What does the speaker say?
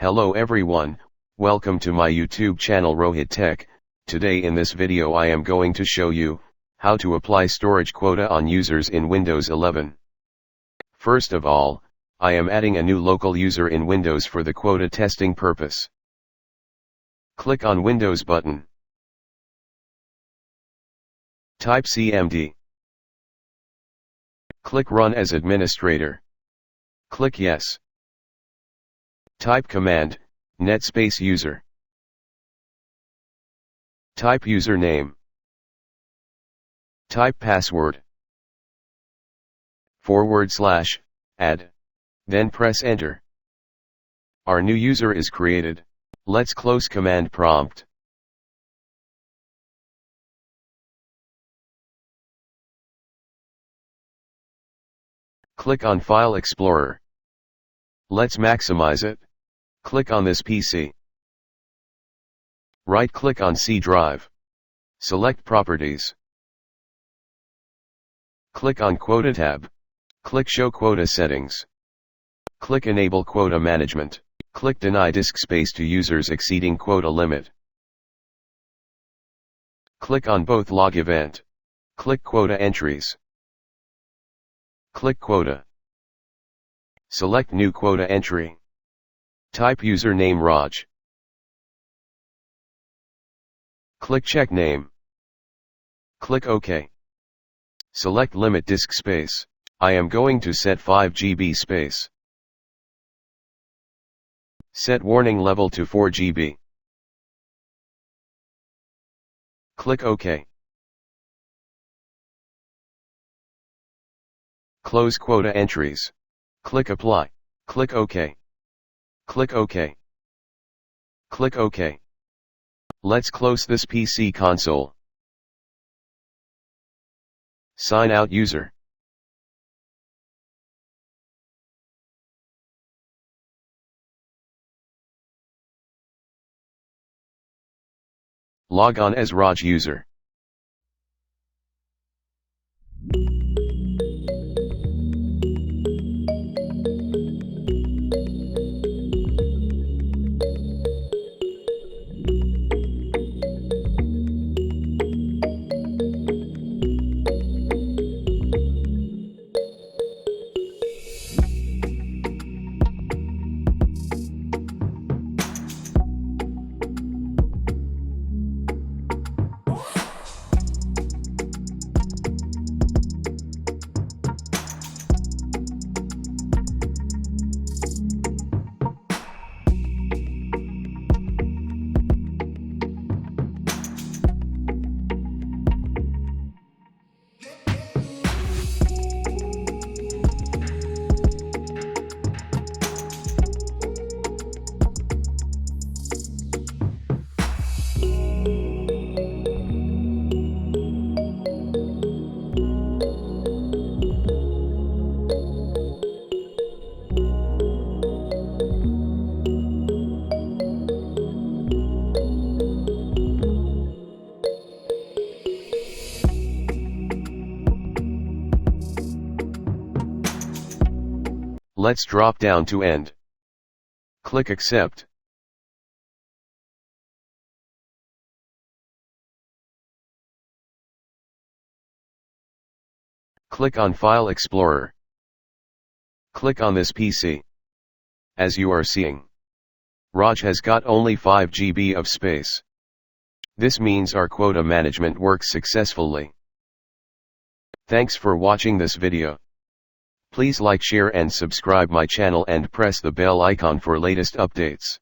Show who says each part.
Speaker 1: Hello everyone, welcome to my YouTube channel ROHIT Tech. Today in this video I am going to show you how to apply storage quota on users in Windows 11. First of all, I am adding a new local user in Windows for the quota testing purpose. Click on Windows button. Type CMD. Click Run as Administrator. Click Yes. Type command, netspace user. Type username. Type password. /add. Then press enter. Our new user is created. Let's close command prompt. Click on File Explorer. Let's maximize it. Click on this PC. Right-click on C drive. Select Properties. Click on Quota tab. Click Show Quota Settings. Click Enable Quota Management. Click Deny Disk Space to users exceeding quota limit. Click on both Log Event. Click Quota Entries. Click Quota. Select New Quota Entry. Type username Raj. Click Check Name. Click OK. Select Limit Disk Space. I am going to set 5 GB space. Set Warning Level to 4 GB. Click OK. Close Quota Entries. Click Apply. Click OK. Click OK. Click OK. Let's close this PC console. Sign out user. Log on as Raj user. Let's drop down to End. Click Accept. Click on File Explorer. Click on this PC. As you are seeing, Raj has got only 5 GB of space. This means our quota management works successfully. Thanks for watching this video. Please like, share and subscribe my channel and press the bell icon for latest updates.